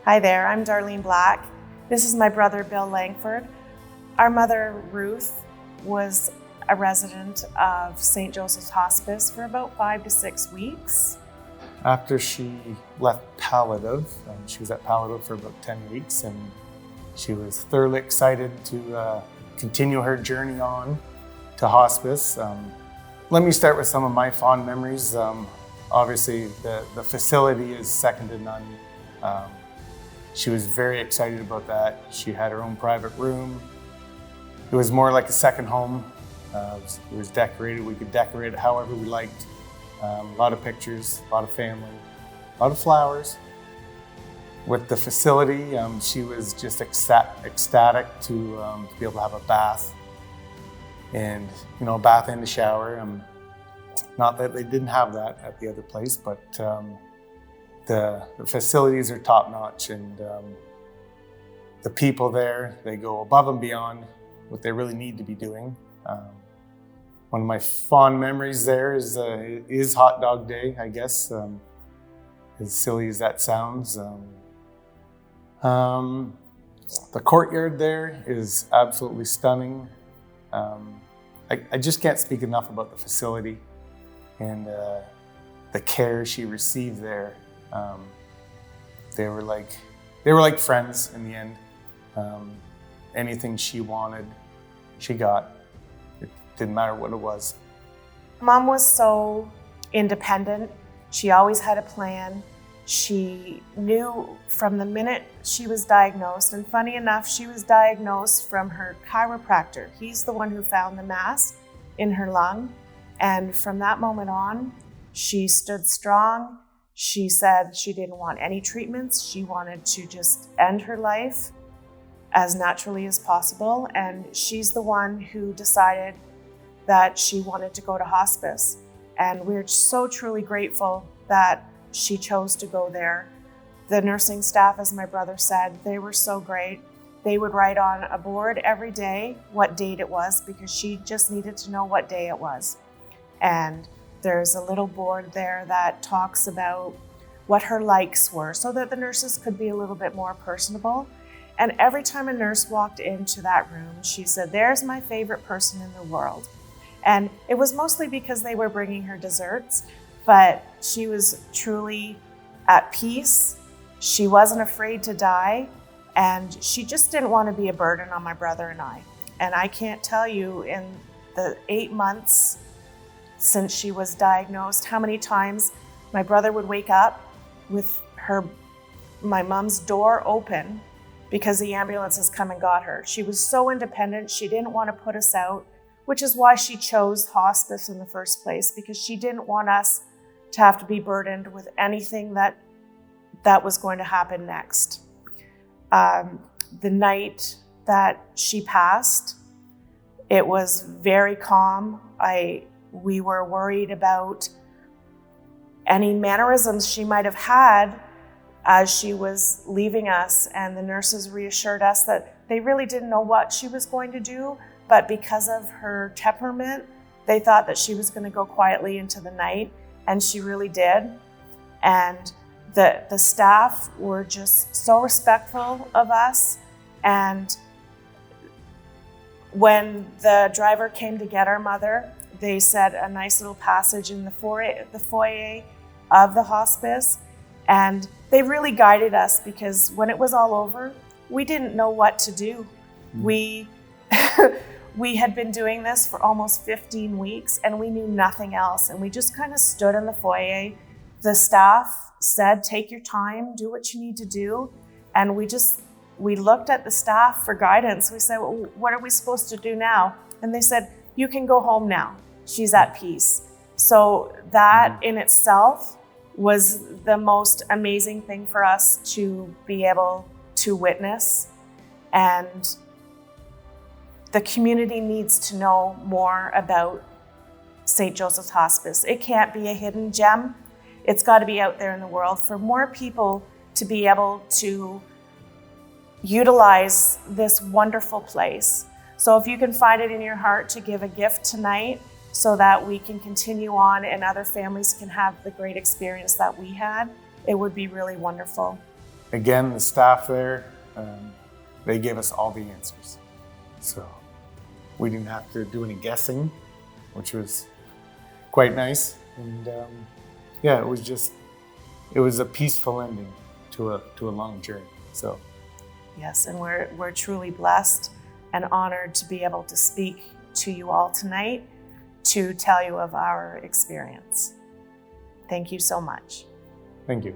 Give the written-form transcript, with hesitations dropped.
Hi there, I'm Darlene Black. This is my brother, Bill Langford. Our mother, Ruth, was a resident of St. Joseph's Hospice for about 5 to 6 weeks. After she left palliative, she was at palliative for about 10 weeks, and she was thoroughly excited to continue her journey on to hospice. Let me start with some of my fond memories. Obviously, the facility is second to none. She was very excited about that. She had her own private room. It was more like a second home. It was decorated. We could decorate it however we liked. A lot of pictures, a lot of family, a lot of flowers. With the facility, she was just ecstatic to be able to have a bath and, a bath and a shower. Not that they didn't have that at the other place, but the facilities are top notch, and the people there, they go above and beyond what they really need to be doing. One of my fond memories there is Hot Dog Day, I guess, as silly as that sounds. The courtyard there is absolutely stunning. I just can't speak enough about the facility and the care she received there. They were like friends in the end. Anything she wanted, she got. It didn't matter what it was. Mom was so independent. She always had a plan. She knew from the minute she was diagnosed, and funny enough, she was diagnosed from her chiropractor. He's the one who found the mass in her lung. And from that moment on, she stood strong. She said she didn't want any treatments. She wanted to just end her life as naturally as possible. And she's the one who decided that she wanted to go to hospice. And we're so truly grateful that she chose to go there. The nursing staff, as my brother said, they were so great. They would write on a board every day what date it was, because she just needed to know what day it was. And there's a little board there that talks about what her likes were, so that the nurses could be a little bit more personable. And every time a nurse walked into that room, she said, "There's my favorite person in the world." And it was mostly because they were bringing her desserts, but she was truly at peace. She wasn't afraid to die, and she just didn't want to be a burden on my brother and I. And I can't tell you, in the 8 months since she was diagnosed, how many times my brother would wake up with my mom's door open because the ambulance has come and got her. She was so independent. She didn't want to put us out, which is why she chose hospice in the first place, because she didn't want us to have to be burdened with anything that was going to happen next. The night that she passed, it was very calm. We were worried about any mannerisms she might have had as she was leaving us, and the nurses reassured us that they really didn't know what she was going to do, but because of her temperament, they thought that she was going to go quietly into the night, and she really did. And the staff were just so respectful of us. And when the driver came to get our mother, they said a nice little passage in the foyer of the hospice, and they really guided us, because when it was all over, we didn't know what to do. We had been doing this for almost 15 weeks, and we knew nothing else, and we just kind of stood in the foyer. The staff said, "Take your time, do what you need to do," and we looked at the staff for guidance. We said, "Well, what are we supposed to do now?" And they said, "You can go home now. She's at peace." So that in itself was the most amazing thing for us to be able to witness. And the community needs to know more about St. Joseph's Hospice. It can't be a hidden gem. It's got to be out there in the world for more people to be able to utilize this wonderful place. So if you can find it in your heart to give a gift tonight, so that we can continue on and other families can have the great experience that we had, it would be really wonderful. again, the staff there, they gave us all the answers. So we didn't have to do any guessing, which was quite nice. And yeah, it was a peaceful ending to a long journey. So Yes, and we're truly blessed and honored to be able to speak to you all tonight to tell you of our experience. Thank you so much. thank you.